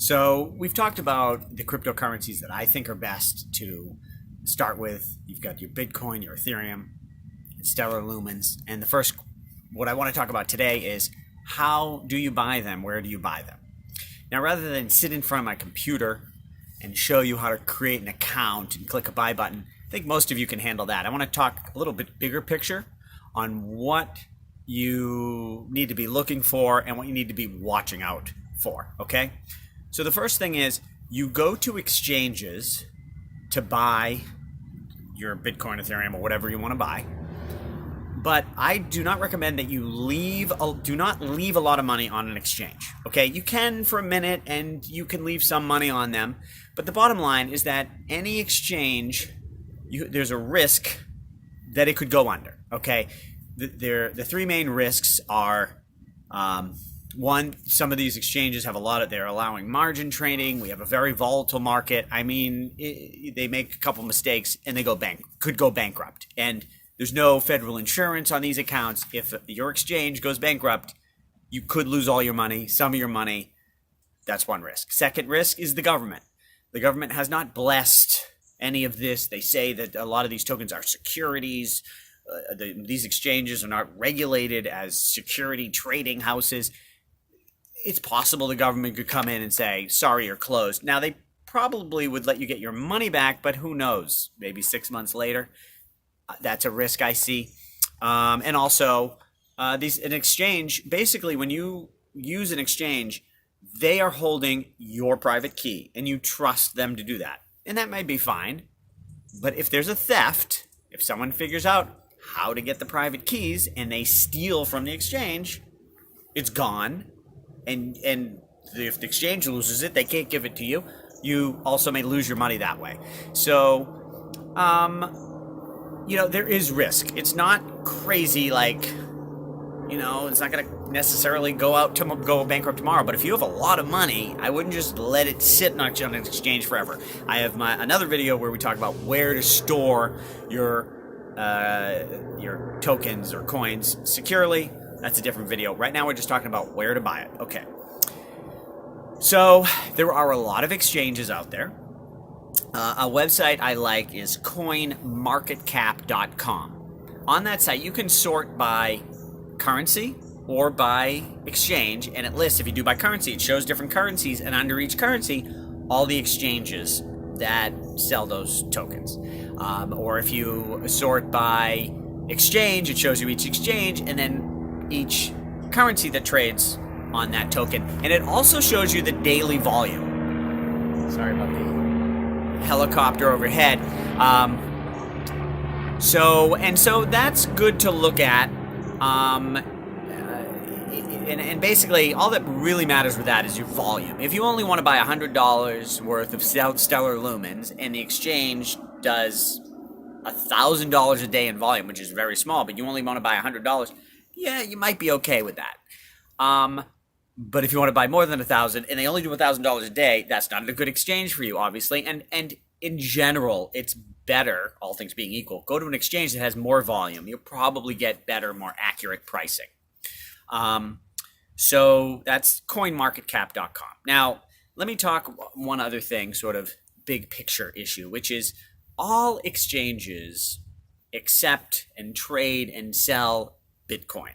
So we've talked about the cryptocurrencies that I think are best to start with. You've got your Bitcoin, your Ethereum, Stellar Lumens, and what I want to talk about today is how do you buy them? Where do you buy them? Now, rather than sit in front of my computer and show you how to create an account and click a buy button, I think most of you can handle that. I want to talk a little bit bigger picture on what you need to be looking for and what you need to be watching out for, okay? So the first thing is you go to exchanges to buy your Bitcoin, Ethereum, or whatever you want to buy. But I do not recommend that you do not leave a lot of money on an exchange. Okay, you can for a minute and you can leave some money on them. But the bottom line is that any exchange, there's a risk that it could go under. Okay, the three main risks are one, some of these exchanges have they're allowing margin trading. We have a very volatile market. I mean, they make a couple mistakes and they could go bankrupt. And there's no federal insurance on these accounts. If your exchange goes bankrupt, you could lose all your money, some of your money. That's one risk. Second risk is the government. The government has not blessed any of this. They say that a lot of these tokens are securities. These exchanges are not regulated as security trading houses. It's possible the government could come in and say, sorry, you're closed. Now, they probably would let you get your money back, but who knows? Maybe 6 months later. That's a risk I see. And also, an exchange, basically when you use an exchange, they are holding your private key and you trust them to do that. And that might be fine. But if there's a theft, if someone figures out how to get the private keys and they steal from the exchange, it's gone. And if the exchange loses it, they can't give it to you. You also may lose your money that way. So, there is risk. It's not crazy like, it's not going to necessarily go bankrupt tomorrow. But if you have a lot of money, I wouldn't just let it sit on an exchange forever. I have another video where we talk about where to store your tokens or coins securely. That's a different video. Right now we're just talking about where to buy it. Okay. So there are a lot of exchanges out there. A website I like is coinmarketcap.com. On that site, you can sort by currency or by exchange, and it lists, if you do by currency, it shows different currencies, and under each currency, all the exchanges that sell those tokens. Or if you sort by exchange, it shows you each exchange, and then each currency that trades on that token. And it also shows you the daily volume. Sorry about the helicopter overhead. So that's good to look at. And basically, all that really matters with that is your volume. If you only want to buy $100 worth of Stellar Lumens, and the exchange does $1,000 a day in volume, which is very small, but you only want to buy $100, yeah, you might be okay with that. But if you want to buy more than 1,000 and they only do $1,000 a day, that's not a good exchange for you, obviously. And in general, it's better, all things being equal, go to an exchange that has more volume. You'll probably get better, more accurate pricing. So that's coinmarketcap.com. Now, let me talk one other thing, sort of big picture issue, which is all exchanges accept and trade and sell Bitcoin.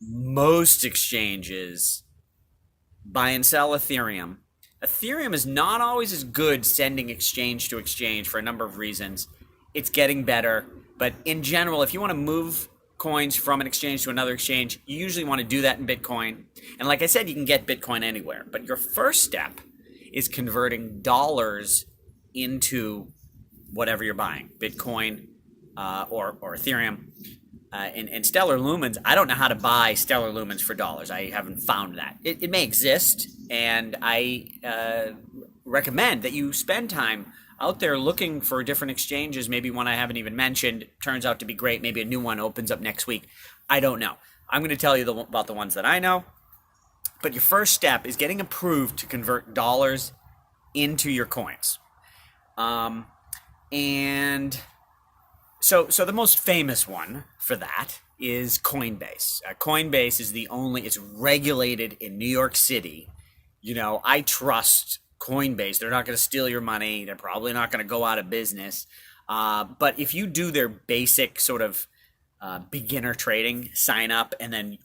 Most exchanges buy and sell Ethereum. Ethereum is not always as good sending exchange to exchange for a number of reasons. It's getting better, but in general, if you want to move coins from an exchange to another exchange, you usually want to do that in Bitcoin. And like I said, you can get Bitcoin anywhere, but your first step is converting dollars into whatever you're buying, Bitcoin or Ethereum. And Stellar Lumens, I don't know how to buy Stellar Lumens for dollars. I haven't found that. It may exist, and I recommend that you spend time out there looking for different exchanges. Maybe one I haven't even mentioned turns out to be great. Maybe a new one opens up next week. I don't know. I'm going to tell you about the ones that I know. But your first step is getting approved to convert dollars into your coins. And so the most famous one for that is Coinbase. Coinbase is it's regulated in New York City, I trust Coinbase. They're not going to steal your money. They're probably not going to go out of business. But if you do their basic sort of beginner trading, sign up and then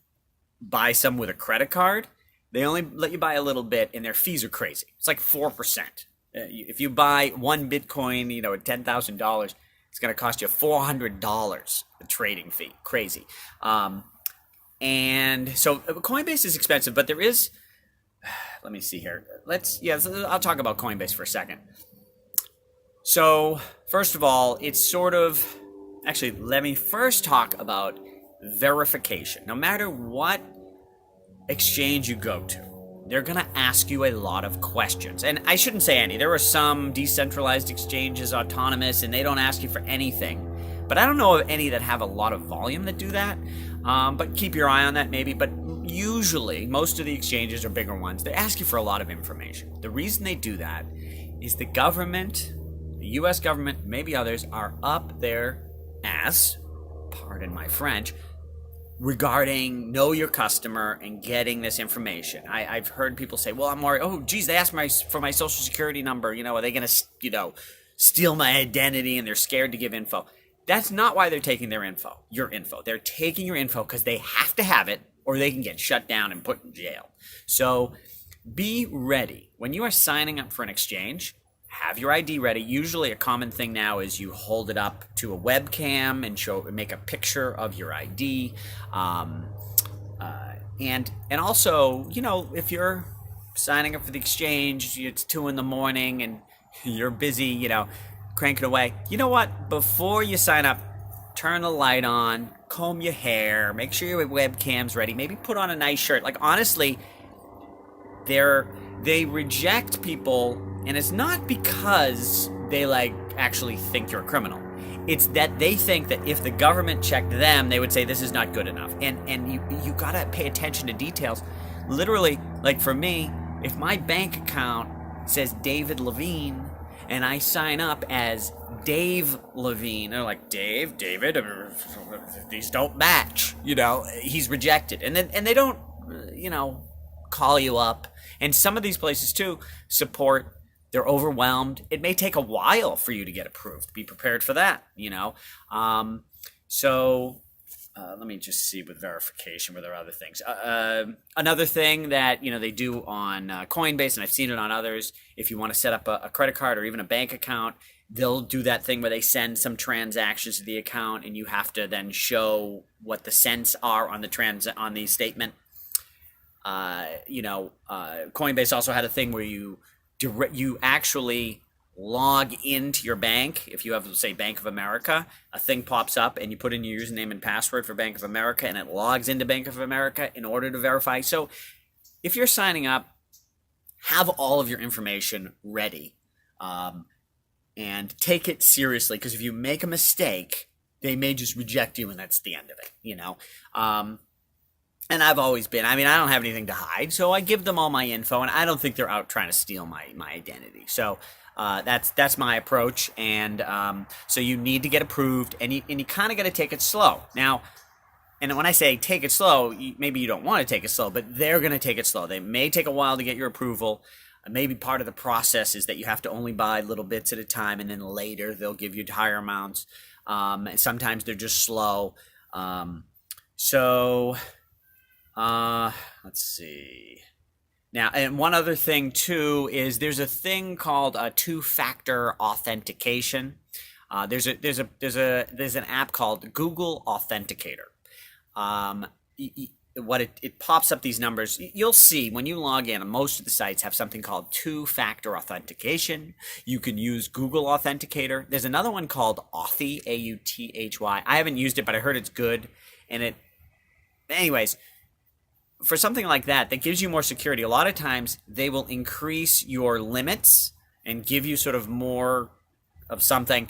buy some with a credit card, they only let you buy a little bit, and their fees are crazy. It's like 4%. If you buy one Bitcoin, at $10,000, it's going to cost you $400 a trading fee. Crazy. And so Coinbase is expensive, but there is. Let me see here. I'll talk about Coinbase for a second. So first of all, it's sort of actually. Let me first talk about verification. No matter what exchange you go to, they're going to ask you a lot of questions. And I shouldn't say any. There are some decentralized exchanges, autonomous, and they don't ask you for anything. But I don't know of any that have a lot of volume that do that. But keep your eye on that maybe. But usually, most of the exchanges are bigger ones. They ask you for a lot of information. The reason they do that is the government, the U.S. government, maybe others, are up their ass, pardon my French, regarding know your customer and getting this information. I've heard people say, well, I'm worried. Oh, geez, they asked for my social security number. Are they going to, steal my identity, and they're scared to give info? That's not why they're taking your info. They're taking your info because they have to have it, or they can get shut down and put in jail. So be ready. When you are signing up for an exchange, have your ID ready. Usually a common thing now is you hold it up to a webcam and make a picture of your ID. And also, if you're signing up for the exchange, it's 2 a.m. and you're busy, cranking away. You know what? Before you sign up, turn the light on, comb your hair, make sure your webcam's ready, maybe put on a nice shirt. Like, honestly, they reject people, and it's not because they actually think you're a criminal. It's that they think that if the government checked them, they would say this is not good enough. And you gotta pay attention to details. Literally, like for me, if my bank account says David Levine and I sign up as Dave Levine, they're like, David, these don't match. He's rejected. And they don't, call you up. And some of these places too support. They're overwhelmed. It may take a while for you to get approved. Be prepared for that, let me just see with verification, were there other things? Another thing that, they do on Coinbase, and I've seen it on others, if you want to set up a credit card or even a bank account, they'll do that thing where they send some transactions to the account, and you have to then show what the cents are on the statement. Coinbase also had a thing where you actually log into your bank. If you have, say, Bank of America, a thing pops up and you put in your username and password for Bank of America, and it logs into Bank of America in order to verify. So if you're signing up, have all of your information ready, and take it seriously, because if you make a mistake, they may just reject you, and that's the end of it, And I've always been, I don't have anything to hide, so I give them all my info, and I don't think they're out trying to steal my identity. So that's my approach, and so you need to get approved, and you kind of got to take it slow. Now, and when I say take it slow, maybe you don't want to take it slow, but they're going to take it slow. They may take a while to get your approval. Maybe part of the process is that you have to only buy little bits at a time, and then later they'll give you higher amounts. And sometimes they're just slow. Let's see. Now, and one other thing too is there's a thing called a two-factor authentication. There's an app called Google Authenticator. It pops up these numbers. You'll see when you log in, most of the sites have something called two-factor authentication. You can use Google Authenticator. There's another one called Authy, A-U-T-H-Y. I haven't used it, but I heard it's good. Anyways, for something like that gives you more security, a lot of times they will increase your limits and give you sort of more of something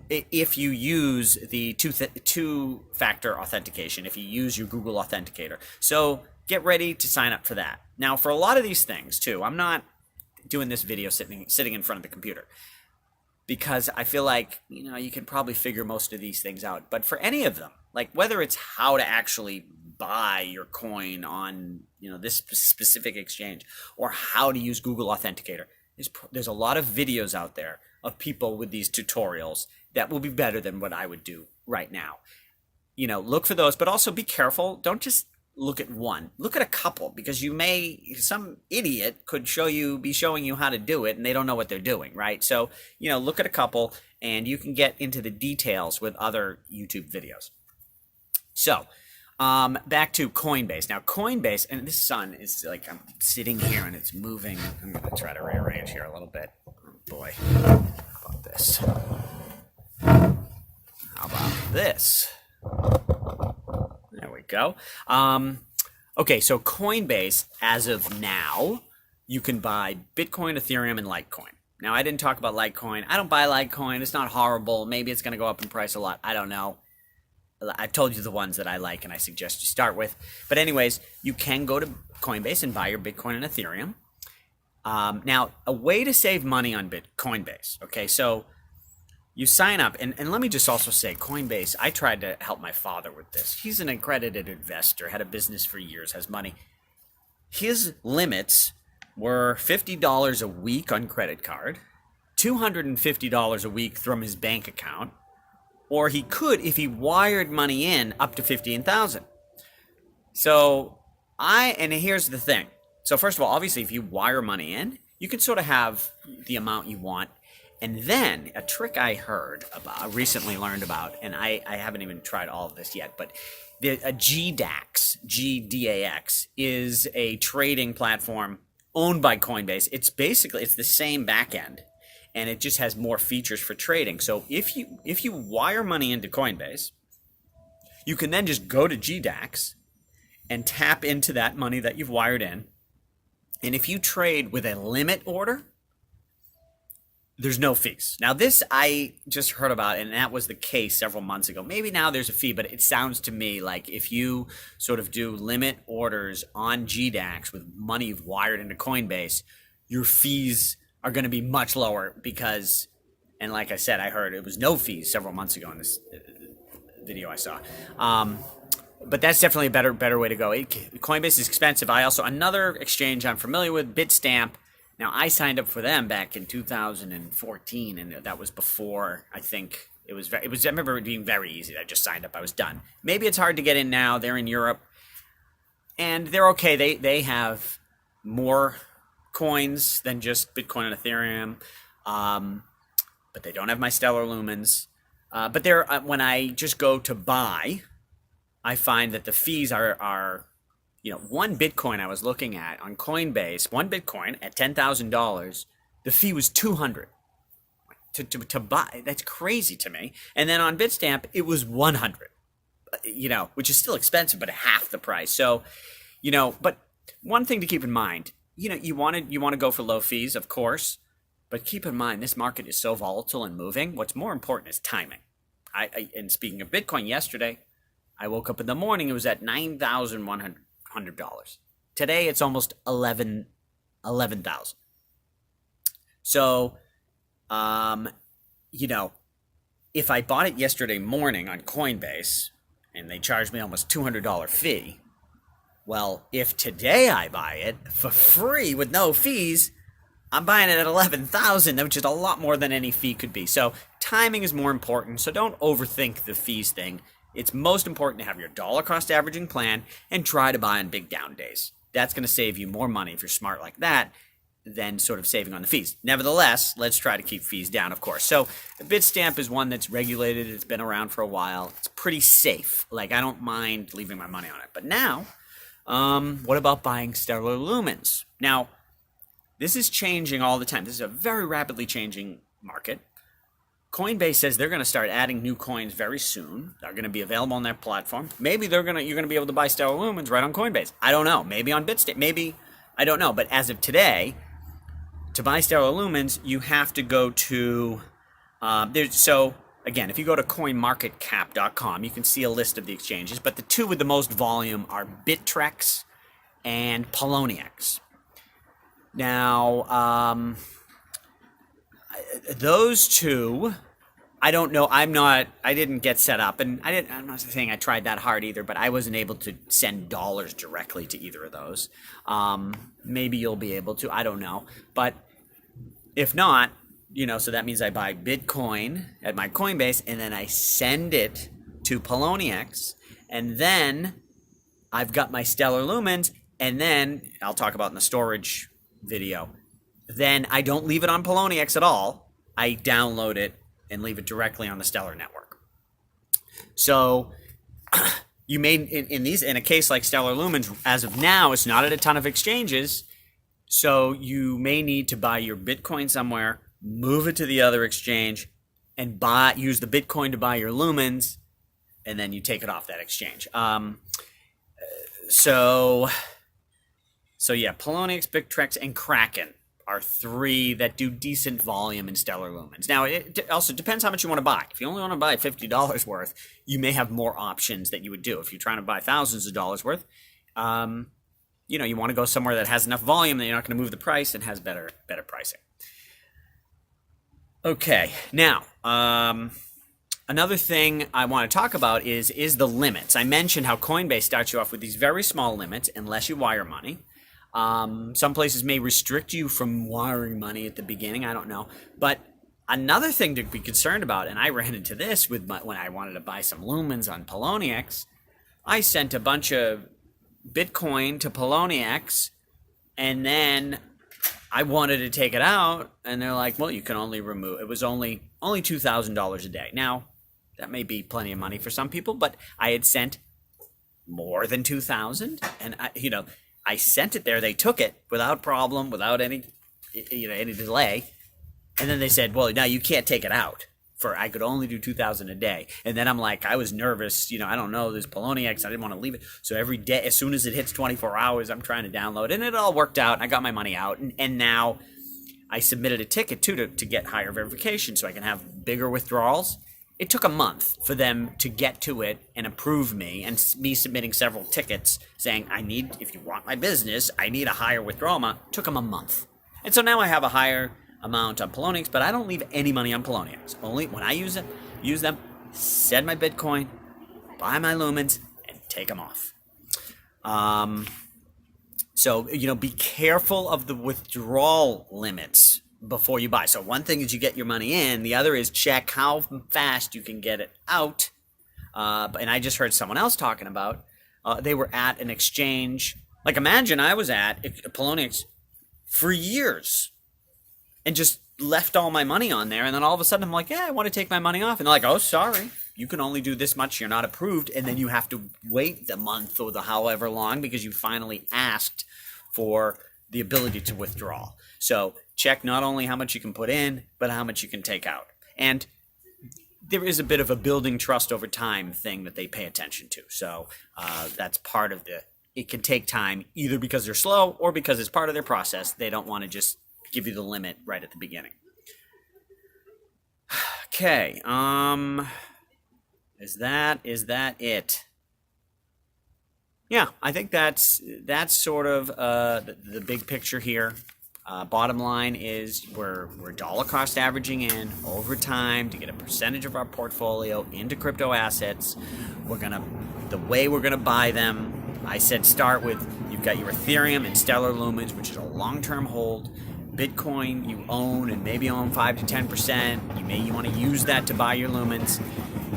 if you use the two-factor authentication, if you use your Google Authenticator. So get ready to sign up for that. Now, for a lot of these things too, I'm not doing this video sitting in front of the computer, because I feel like, you can probably figure most of these things out. But for any of them, like whether it's how to actually buy your coin on, this specific exchange, or how to use Google Authenticator. There's a lot of videos out there of people with these tutorials that will be better than what I would do right now. Look for those, but also be careful. Don't just look at one. Look at a couple, because some idiot could be showing you how to do it, and they don't know what they're doing, right? So, look at a couple, and you can get into the details with other YouTube videos. So, back to Coinbase. Now, Coinbase, and this sun is like, I'm sitting here and it's moving. I'm going to try to rearrange here a little bit. Oh, boy. How about this? How about this? There we go. Okay, so Coinbase, as of now, you can buy Bitcoin, Ethereum, and Litecoin. Now, I didn't talk about Litecoin. I don't buy Litecoin. It's not horrible. Maybe it's going to go up in price a lot. I don't know. I've told you the ones that I like and I suggest you start with. But anyways, you can go to Coinbase and buy your Bitcoin and Ethereum. Now, a way to save money on Coinbase. Okay, so you sign up, and let me just also say, Coinbase, I tried to help my father with this. He's an accredited investor, had a business for years, has money. His limits were $50 a week on credit card, $250 a week from his bank account, or he could, if he wired money in, up to $15,000. So and here's the thing. So first of all, obviously, if you wire money in, you can sort of have the amount you want. And then a trick I recently learned about, and I haven't even tried all of this yet, but a GDAX, GDAX, is a trading platform owned by Coinbase. It's the same back end, and it just has more features for trading. So if you wire money into Coinbase, you can then just go to GDAX and tap into that money that you've wired in. And if you trade with a limit order, there's no fees. Now, this I just heard about, and that was the case several months ago. Maybe now there's a fee, but it sounds to me like if you sort of do limit orders on GDAX with money you've wired into Coinbase, your fees are going to be much lower because, and like I said, I heard it was no fees several months ago in this video I saw. But that's definitely a better way to go. Coinbase is expensive. Another exchange I'm familiar with, Bitstamp. Now, I signed up for them back in 2014, and that was before, I think, I remember it being very easy. I just signed up. I was done. Maybe it's hard to get in now. They're in Europe, and they're okay. They have more coins than just Bitcoin and Ethereum, but they don't have my stellar lumens. But when I just go to buy, I find that the fees are one Bitcoin I was looking at on Coinbase, one Bitcoin at $10,000, the fee was $200 to buy. That's crazy to me. And then on Bitstamp, it was $100, which is still expensive, but half the price. So, but one thing to keep in mind, you want to go for low fees, of course, but keep in mind, this market is so volatile and moving. What's more important is timing. And speaking of Bitcoin, yesterday, I woke up in the morning, it was at $9,100. Today it's almost 11,000. So, if I bought it yesterday morning on Coinbase and they charged me almost $200 fee, well, if today I buy it for free with no fees, I'm buying it at 11,000, which is a lot more than any fee could be. So timing is more important. So don't overthink the fees thing. It's most important to have your dollar cost averaging plan and try to buy on big down days. That's going to save you more money if you're smart like that than sort of saving on the fees. Nevertheless, let's try to keep fees down, of course. So Bitstamp is one that's regulated. It's been around for a while. It's pretty safe. Like, I don't mind leaving my money on it. But now, what about buying stellar lumens? Now, this is changing all the time. This is a very rapidly changing market. Coinbase says they're going to start adding new coins very soon. They're going to be available on their platform. Maybe you're going to be able to buy stellar lumens right on Coinbase. I don't know. Maybe on Bitstamp. Maybe, I don't know. But as of today, to buy stellar lumens, you have to go to again, if you go to coinmarketcap.com, you can see a list of the exchanges. But the two with the most volume are Bittrex and Poloniex. Now, those two I don't know. I didn't get set up, and I'm not saying I tried that hard either, but I wasn't able to send dollars directly to either of those. Maybe you'll be able to. I don't know. But if not, so that means I buy Bitcoin at my Coinbase, and then I send it to Poloniex, and then I've got my Stellar Lumens, and then I'll talk about in the storage video. Then I don't leave it on Poloniex at all. I download it and leave it directly on the Stellar network. So you may, in a case like Stellar Lumens, as of now, it's not at a ton of exchanges. So you may need to buy your Bitcoin somewhere, move it to the other exchange, and use the Bitcoin to buy your lumens, and then you take it off that exchange. So yeah, Poloniex, Bittrex, and Kraken are three that do decent volume in Stellar Lumens. Now, it also depends how much you want to buy. If you only want to buy $50 worth, you may have more options that you would do. If you're trying to buy thousands of dollars worth, you want to go somewhere that has enough volume that you're not going to move the price and has better pricing. Okay, now, another thing I want to talk about is the limits. I mentioned how Coinbase starts you off with these very small limits unless you wire money. Some places may restrict you from wiring money at the beginning. I don't know. But another thing to be concerned about, and I ran into this when I wanted to buy some lumens on Poloniex, I sent a bunch of Bitcoin to Poloniex, and then I wanted to take it out, and they're like, well, you can only remove, it was only $2,000 a day. Now, that may be plenty of money for some people, but I had sent more than 2,000, and I sent it there. They took it without problem, without any delay. And then they said, well, now you can't take it out. I could only do 2,000 a day. And then I'm like, I was nervous. I don't know. There's Poloniex. I didn't want to leave it. So every day, as soon as it hits 24 hours, I'm trying to download. And it all worked out. I got my money out. And now I submitted a ticket, too, to get higher verification so I can have bigger withdrawals. It took a month for them to get to it and approve me, and me submitting several tickets saying, if you want my business, I need a higher withdrawal amount. It took them a month. And so now I have a higher amount on Poloniex, but I don't leave any money on Poloniex. Only when I use them, send my Bitcoin, buy my lumens, and take them off. So, be careful of the withdrawal limits before you buy. So one thing is you get your money in. The other is check how fast you can get it out. And I just heard someone else talking about, they were at an exchange. Like imagine I was at Poloniex for years and just left all my money on there. And then all of a sudden I'm like, yeah, I want to take my money off. And they're like, oh, sorry, you can only do this much. You're not approved. And then you have to wait the month or the however long because you finally asked for the ability to withdraw. So check not only how much you can put in, but how much you can take out. And there is a bit of a building trust over time thing that they pay attention to. So that's part of it can take time either because they're slow or because it's part of their process. They don't want to just give you the limit right at the beginning. Okay. Is that it? Yeah, I think that's sort of the big picture here. Bottom line is we're dollar cost averaging in over time to get a percentage of our portfolio into crypto assets. The way we're gonna buy them, I said start with, you've got your Ethereum and Stellar Lumens, which is a long-term hold. Bitcoin you own and maybe own 5 to 10%. You want to use that to buy your lumens.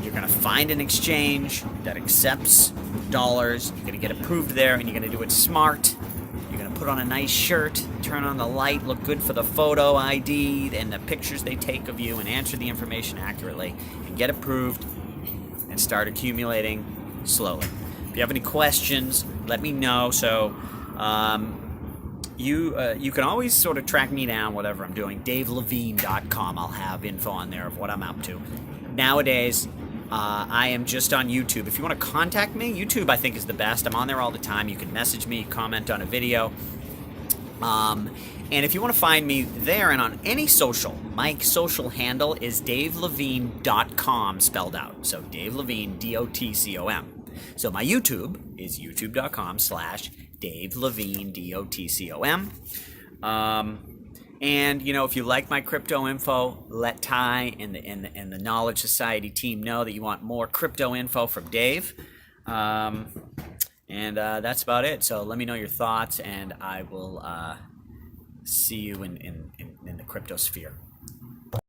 You're going to find an exchange that accepts dollars. You're going to get approved there, and you're going to do it smart. You're going to put on a nice shirt, turn on the light, look good for the photo ID and the pictures they take of you, and answer the information accurately, and get approved and start accumulating slowly. If you have any questions, let me know. So you can always sort of track me down, whatever I'm doing. DaveLevine.com. I'll have info on there of what I'm up to. Nowadays, I am just on YouTube. If you want to contact me, YouTube I think is the best. I'm on there all the time. You can message me, comment on a video. And if you want to find me there and on any social, my social handle is DaveLevine.com spelled out. So Dave Levine, DOTCOM. So my YouTube is youtube.com/Dave Levine, DOTCOM. And if you like my crypto info, let Ty and the Knowledge Society team know that you want more crypto info from Dave. And that's about it. So let me know your thoughts, and I will see you in the crypto sphere.